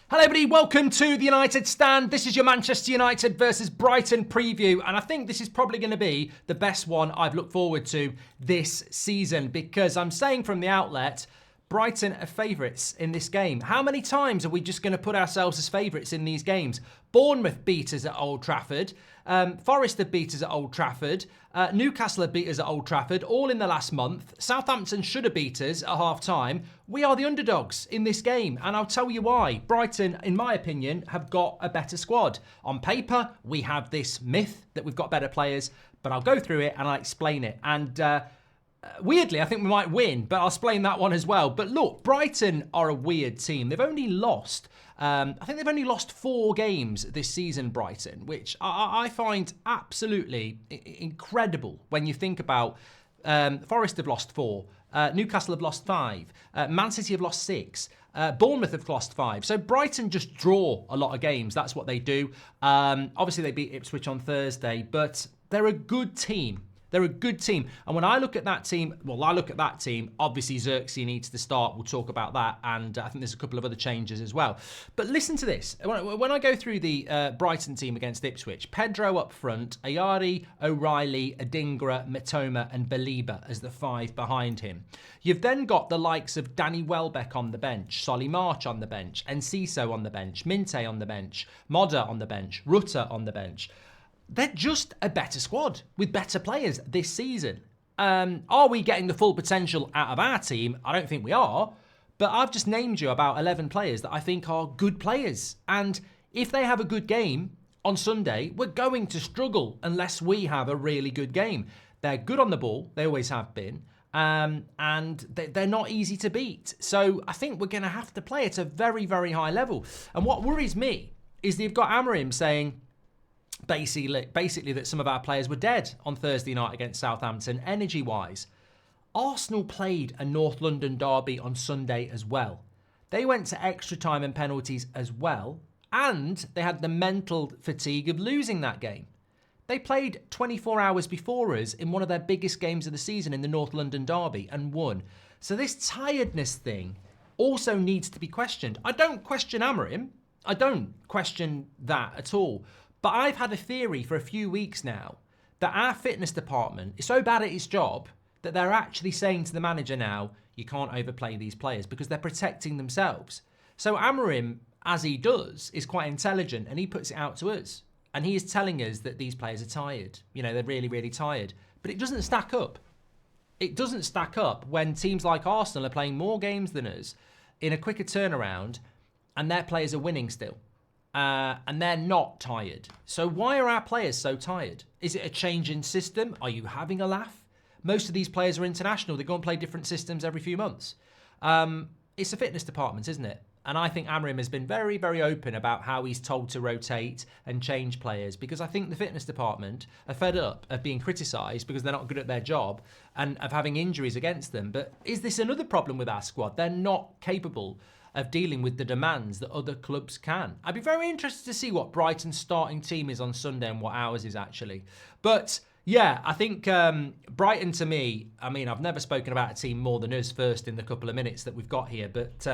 Hello everybody, welcome to the United Stand. This is your Manchester United versus Brighton preview, and I think this is probably going to be the best one I've looked forward to this season because I'm saying from the outlet, Brighton are favourites in this game. How many times are we just going to put ourselves as favourites in these games? Bournemouth beat us at Old Trafford. Forest have beat us at Old Trafford. Newcastle have beat us at Old Trafford, all in the last month. Southampton should have beat us at half-time. We are the underdogs in this game, and I'll tell you why. Brighton, in my opinion, have got a better squad. On paper, we have this myth that we've got better players, but I'll go through it and I'll explain it. And weirdly, I think we might win, but I'll explain that one as well. But look, Brighton are a weird team. They've only lost, I think they've only lost 4 games this season, Brighton, which I find absolutely incredible when you think about Forest have lost 4, Newcastle have lost 5, Man City have lost 6, Bournemouth have lost 5. So Brighton just draw a lot of games. That's what they do. Obviously, they beat Ipswich on Thursday, but they're a good team. They're a good team. And when I look at that team, obviously Zirkzee needs to start. We'll talk about that. And I think there's a couple of other changes as well. But listen to this. When I go through the Brighton team against Ipswich, Pedro up front, Ayari, O'Reilly, Adingra, Mitoma and Baliba as the 5 behind him. You've then got the likes of Danny Welbeck on the bench, Solly March on the bench, Enciso on the bench, Minte on the bench, Modder on the bench, Rutter on the bench. They're just a better squad with better players this season. Are we getting the full potential out of our team? I don't think we are. But I've just named you about 11 players that I think are good players. And if they have a good game on Sunday, we're going to struggle unless we have a really good game. They're good on the ball. They always have been. And they're not easy to beat. So I think we're going to have to play at a very, very high level. And what worries me is they've got Amorim saying basically that some of our players were dead on Thursday night against Southampton, energy-wise. Arsenal played a North London derby on Sunday as well. They went to extra time and penalties as well, and they had the mental fatigue of losing that game. They played 24 hours before us in one of their biggest games of the season in the North London derby and won. So this tiredness thing also needs to be questioned. I don't question Amorim. I don't question that at all. But I've had a theory for a few weeks now that our fitness department is so bad at its job that they're actually saying to the manager now, you can't overplay these players because they're protecting themselves. So Amorim, as he does, is quite intelligent and he puts it out to us. And he is telling us that these players are tired. You know, they're really, really tired. But it doesn't stack up. It doesn't stack up when teams like Arsenal are playing more games than us in a quicker turnaround and their players are winning still. And they're not tired. So why are our players so tired? Is it a change in system? Are you having a laugh? Most of these players are international. They go and play different systems every few months. It's a fitness department, isn't it? And I think Amorim has been very, very open about how he's told to rotate and change players because I think the fitness department are fed up of being criticised because they're not good at their job and of having injuries against them. But is this another problem with our squad? They're not capable of dealing with the demands that other clubs can. I'd be very interested to see what Brighton's starting team is on Sunday and what ours is actually. But yeah, I think Brighton to me, I mean, I've never spoken about a team more than us first in the couple of minutes that we've got here, but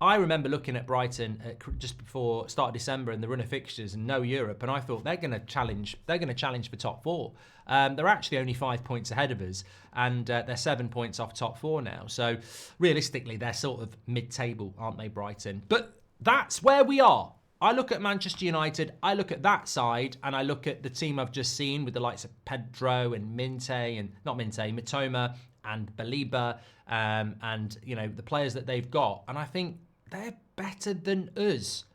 I remember looking at Brighton just before start of December in the run of fixtures and no Europe, and I thought they're going to challenge for top 4. They're actually only 5 points ahead of us, and they're 7 points off top 4 now. So realistically, they're sort of mid-table, aren't they, Brighton? But that's where we are. I look at Manchester United, I look at that side, and I look at the team I've just seen with the likes of Pedro and Mitoma and Baliba, and you know the players that they've got, and I think they're better than us.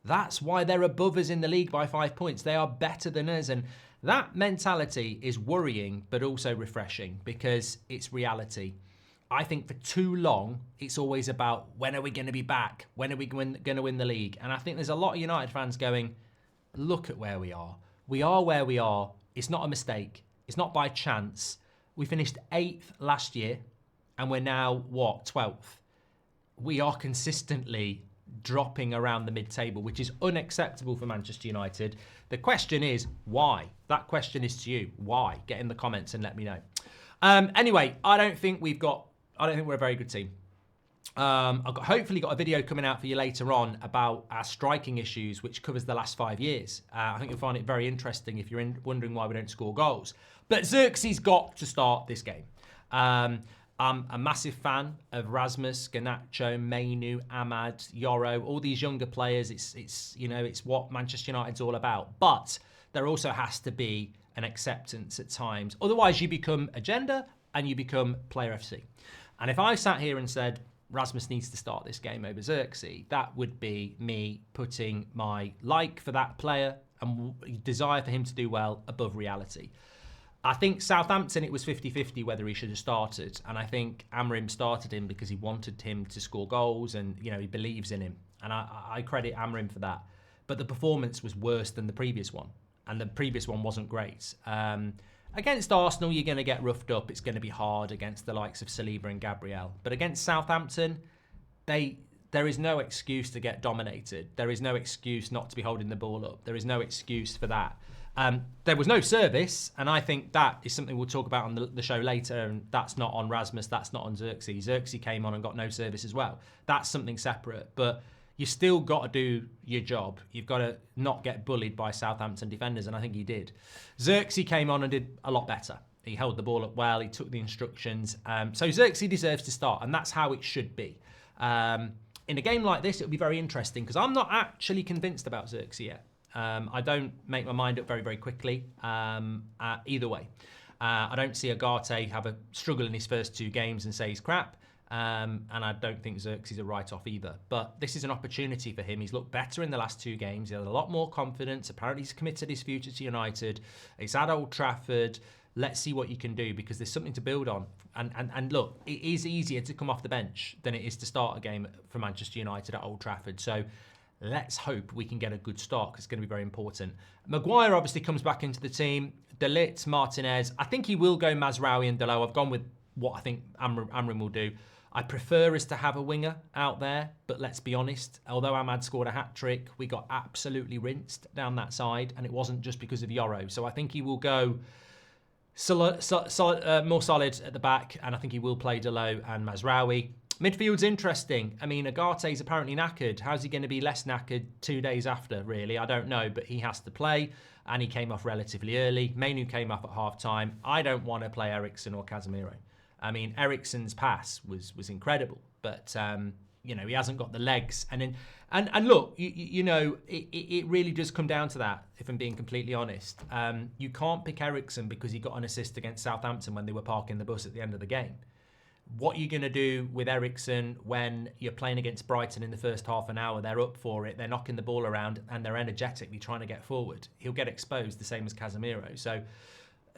That's why they're above us in the league by 5 points. They are better than us, and that mentality is worrying, but also refreshing because it's reality. I think for too long, it's always about when are we going to be back? When are we going to win the league? And I think there's a lot of United fans going, look at where we are. We are where we are. It's not a mistake. It's not by chance. We finished 8th last year, and we're now, 12th? We are consistently dropping around the mid-table, which is unacceptable for Manchester United. The question is, why? That question is to you. Why? Get in the comments and let me know. Anyway, I don't think we're a very good team. I've hopefully got a video coming out for you later on about our striking issues, which covers the last 5 years. I think you'll find it very interesting if you're wondering why we don't score goals. But Zirkzee's got to start this game. I'm a massive fan of Rasmus, Garnacho, Mainu, Ahmad, Yoro, all these younger players. It's what Manchester United's all about. But there also has to be an acceptance at times. Otherwise, you become agenda and you become player FC. And if I sat here and said, Rasmus needs to start this game over Zirkzee, that would be me putting my like for that player and desire for him to do well above reality. I think Southampton, it was 50-50 whether he should have started. And I think Amorim started him because he wanted him to score goals and, he believes in him. And I credit Amorim for that. But the performance was worse than the previous one. And the previous one wasn't great. Against Arsenal, you're going to get roughed up. It's going to be hard against the likes of Saliba and Gabriel. But against Southampton, there is no excuse to get dominated. There is no excuse not to be holding the ball up. There is no excuse for that. There was no service, and I think that is something we'll talk about on the show later, and that's not on Rasmus, that's not on Zirkzee. Zirkzee came on and got no service as well. That's something separate, but you still got to do your job. You've got to not get bullied by Southampton defenders, and I think he did. Zirkzee came on and did a lot better. He held the ball up well, he took the instructions. So Zirkzee deserves to start, and that's how it should be. In a game like this, it'll be very interesting, because I'm not actually convinced about Zirkzee yet. I don't make my mind up very, very quickly either way. I don't see Agate have a struggle in his first 2 games and say he's crap. And I don't think Zirkzee's a write-off either. But this is an opportunity for him. He's looked better in the last 2 games. He had a lot more confidence. Apparently he's committed his future to United. It's at Old Trafford. Let's see what you can do, because there's something to build on. And look, it is easier to come off the bench than it is to start a game for Manchester United at Old Trafford. So let's hope we can get a good start, because it's going to be very important. Maguire obviously comes back into the team. De Ligt, Martinez. I think he will go Mazraoui and Delo. I've gone with what I think Amorim will do. I prefer us to have a winger out there, but let's be honest, although Ahmad scored a hat-trick, we got absolutely rinsed down that side, and it wasn't just because of Yoro. So I think he will go more solid at the back, and I think he will play Delo and Mazraoui. Midfield's interesting. I mean, Agate's apparently knackered. How's he going to be less knackered 2 days after, really? I don't know, but he has to play, and he came off relatively early. Mainu came off at half-time. I don't want to play Eriksen or Casemiro. I mean, Eriksen's pass was incredible, but he hasn't got the legs. And look, it really does come down to that. If I'm being completely honest, you can't pick Eriksen because he got an assist against Southampton when they were parking the bus at the end of the game. What are you going to do with Eriksen when you're playing against Brighton in the first half an hour? They're up for it, they're knocking the ball around, and they're energetically trying to get forward. He'll get exposed the same as Casemiro. So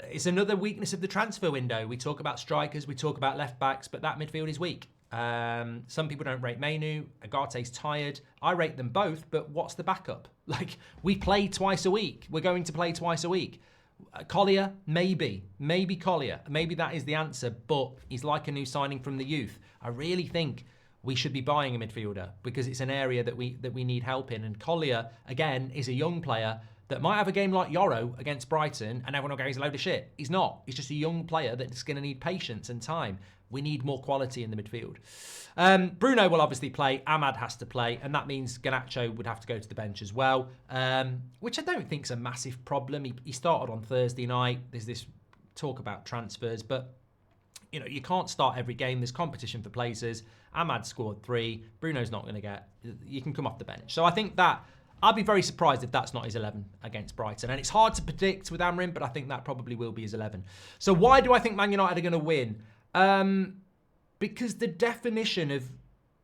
it's another weakness of the transfer window. We talk about strikers, we talk about left backs, but that midfield is weak. Some people don't rate Mainu. Agate's tired. I rate them both, but what's the backup? Like, we play twice a week. We're going to play twice a week. Collier, maybe Collier. Maybe that is the answer, but he's like a new signing from the youth. I really think we should be buying a midfielder, because it's an area that we need help in. And Collier, again, is a young player that might have a game like Yoro against Brighton and everyone will go, he's a load of shit. He's not. He's just a young player that's going to need patience and time. We need more quality in the midfield. Bruno will obviously play. Ahmad has to play. And that means Garnacho would have to go to the bench as well, which I don't think is a massive problem. He started on Thursday night. There's this talk about transfers, but you can't start every game. There's competition for places. Ahmad scored 3. Bruno's not going to get... You can come off the bench. So I think that... I'd be very surprised if that's not his 11 against Brighton. And it's hard to predict with Amorim, but I think that probably will be his 11. So why do I think Man United are going to win? Because the definition of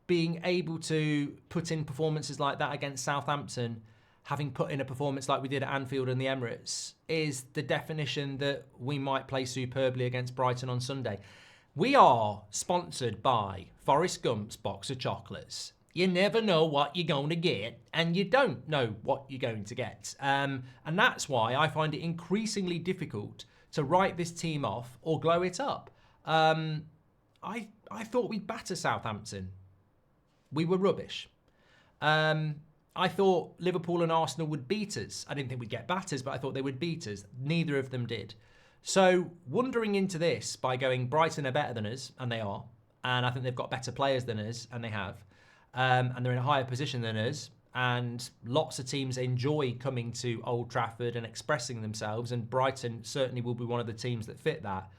being able to put in performances like that against Southampton, having put in a performance like we did at Anfield and the Emirates, is the definition that we might play superbly against Brighton on Sunday. We are sponsored by Forrest Gump's box of chocolates. You never know what you're going to get, and you don't know what you're going to get. And that's why I find it increasingly difficult to write this team off or glow it up. I thought we'd batter Southampton. We were rubbish. I thought Liverpool and Arsenal would beat us. I didn't think we'd get batters, but I thought they would beat us. Neither of them did. So wandering into this by going Brighton are better than us, and they are, and I think they've got better players than us, and they have. And they're in a higher position than us. And lots of teams enjoy coming to Old Trafford and expressing themselves, and Brighton certainly will be one of the teams that fit that.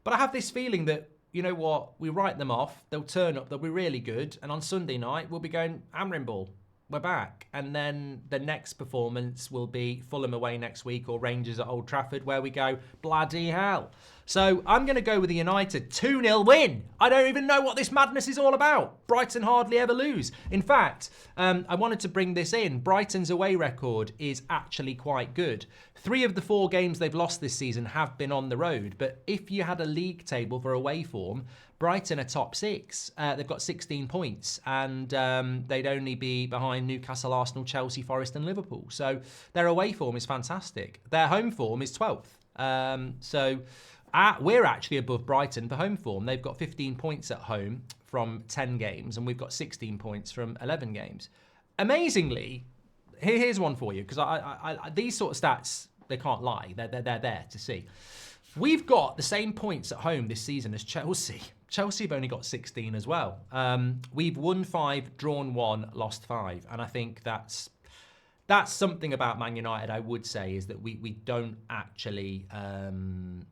But I have this feeling that, you know what, we write them off, they'll turn up, they'll be really good, and on Sunday night we'll be going, hammering ball, we're back. And then the next performance will be Fulham away next week or Rangers at Old Trafford, where we go, bloody hell. So I'm going to go with the United 2-0 win. I don't even know what this madness is all about. Brighton hardly ever lose. In fact, I wanted to bring this in. Brighton's away record is actually quite good. 3 of the 4 games they've lost this season have been on the road. But if you had a league table for away form, Brighton are top 6. They've got 16 points, and they'd only be behind Newcastle, Arsenal, Chelsea, Forest and Liverpool. So their away form is fantastic. Their home form is 12th. We're actually above Brighton for home form. They've got 15 points at home from 10 games, and we've got 16 points from 11 games. Amazingly, here's one for you, because these sort of stats, they can't lie. They're there to see. We've got the same points at home this season as Chelsea. Chelsea have only got 16 as well. We've won 5, drawn 1, lost 5. And I think that's something about Man United, I would say, is that we don't actually,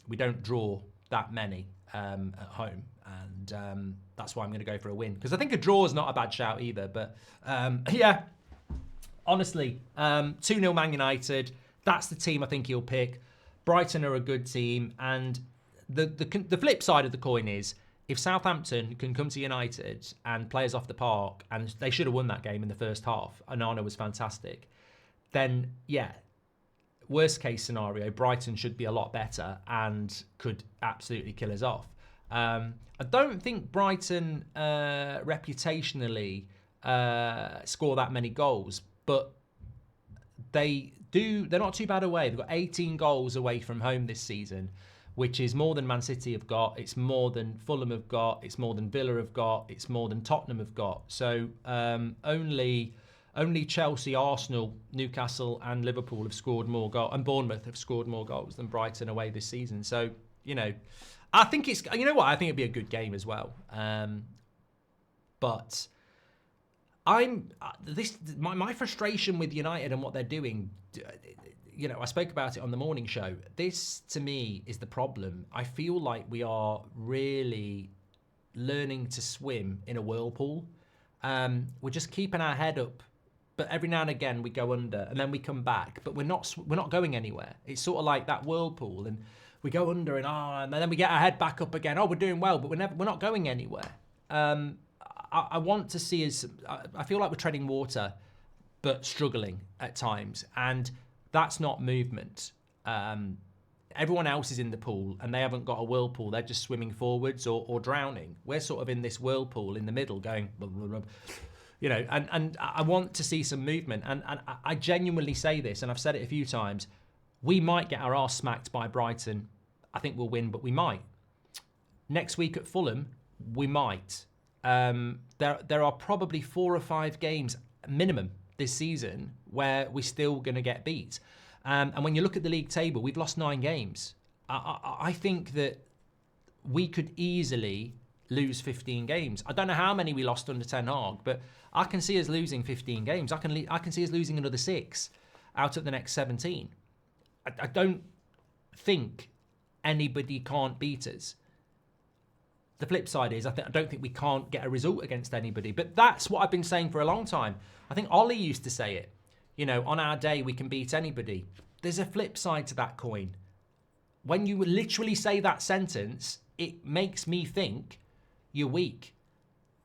we don't draw that many at home. And that's why I'm going to go for a win. Because I think a draw is not a bad shout either. But yeah, honestly, 2-0 Man United. That's the team I think he'll pick. Brighton are a good team. And the flip side of the coin is, if Southampton can come to United and play us off the park, and they should have won that game in the first half, Onana was fantastic, then yeah, worst case scenario, Brighton should be a lot better and could absolutely kill us off. I don't think Brighton reputationally score that many goals, but they're not too bad away. They've got 18 goals away from home this season, which is more than Man City have got. It's more than Fulham have got. It's more than Villa have got. It's more than Tottenham have got. So only Chelsea, Arsenal, Newcastle and Liverpool have scored more goals, and Bournemouth have scored more goals than Brighton away this season. So, you know, I think it's, you know what, I think it'd be a good game as well. But my frustration with United and what they're doing, you know, I spoke about it on the morning show. This, to me, is the problem. I feel like we are really learning to swim in a whirlpool. We're just keeping our head up, but every now and again we go under, and then we come back. But we're not going anywhere. It's sort of like that whirlpool, and we go under, and then we get our head back up again. Oh, we're doing well, but we're not going anywhere. I want to see us. I feel like we're treading water, but struggling at times, and that's not movement. Everyone else is in the pool and they haven't got a whirlpool. They're just swimming forwards or drowning. We're sort of in this whirlpool in the middle going, blah, blah, blah. You know, and I want to see some movement. And I genuinely say this, and I've said it a few times, we might get our arse smacked by Brighton. I think we'll win, but we might. Next week at Fulham, we might. There are probably 4 or 5 games minimum this season where we're still going to get beat. And when you look at the league table, we've lost 9 games. I think that we could easily lose 15 games. I don't know how many we lost under Ten Hag, but I can see us losing 15 games. I can see us losing another 6 out of the next 17. I don't think anybody can't beat us. The flip side is I don't think we can't get a result against anybody. But that's what I've been saying for a long time. I think Ollie used to say it. You know, on our day, we can beat anybody. There's a flip side to that coin. When you literally say that sentence, it makes me think you're weak.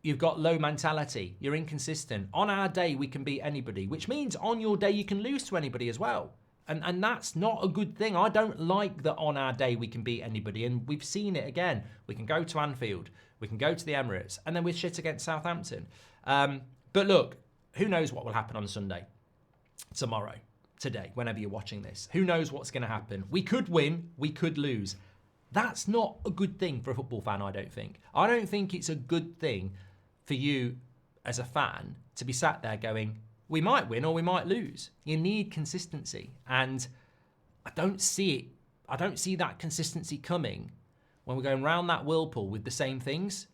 You've got low mentality. You're inconsistent. On our day, we can beat anybody, which means on your day, you can lose to anybody as well. And that's not a good thing. I don't like that on our day we can beat anybody. And we've seen it again. We can go to Anfield. We can go to the Emirates. And then we're shit against Southampton. But look, who knows what will happen on Sunday, tomorrow, today, whenever you're watching this. Who knows what's going to happen? We could win. We could lose. That's not a good thing for a football fan, I don't think. I don't think it's a good thing for you as a fan to be sat there going, we might win or we might lose. You need consistency. And I don't see it. I don't see that consistency coming when we're going round that whirlpool with the same things.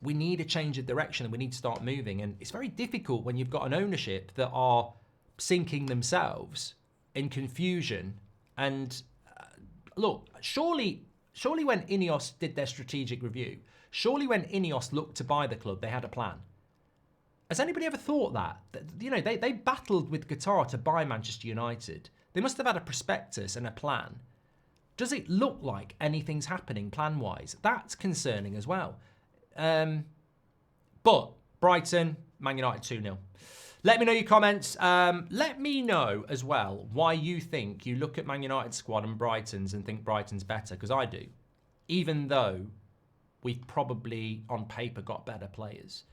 we need a change of direction and we need to start moving. And it's very difficult when you've got an ownership that are sinking themselves in confusion. And look, surely when Ineos did their strategic review, surely when Ineos looked to buy the club, they had a plan. Has anybody ever thought that? You know, they battled with Qatar to buy Manchester United. They must have had a prospectus and a plan. Does it look like anything's happening plan-wise? That's concerning as well. But Brighton, Man United 2-0. Let me know your comments. Let me know as well why you think you look at Man United's squad and Brighton's and think Brighton's better, because I do. Even though we've probably, on paper, got better players.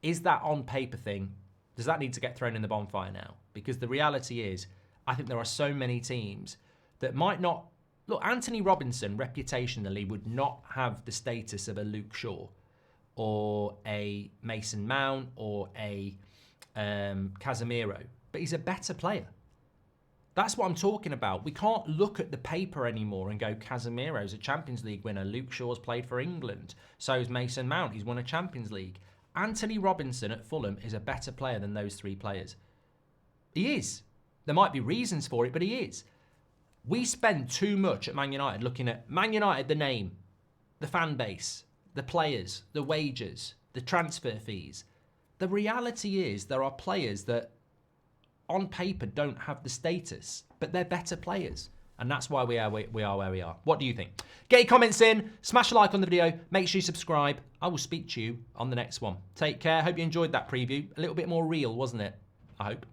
Is that on paper thing, does that need to get thrown in the bonfire now? Because the reality is, I think there are so many teams that might not... Look, Anthony Robinson, reputationally, would not have the status of a Luke Shaw or a Mason Mount or a Casemiro, but he's a better player. That's what I'm talking about. We can't look at the paper anymore and go, Casemiro's a Champions League winner, Luke Shaw's played for England, so's Mason Mount, he's won a Champions League. Anthony Robinson at Fulham is a better player than those three players. He is. There might be reasons for it, but he is. We spend too much at Man United looking at Man United, the name, the fan base, the players, the wages, the transfer fees. The reality is there are players that on paper don't have the status, but they're better players. And that's why we are where we are. What do you think? Get your comments in, smash a like on the video, make sure you subscribe. I will speak to you on the next one. Take care. Hope you enjoyed that preview. A little bit more real, wasn't it? I hope.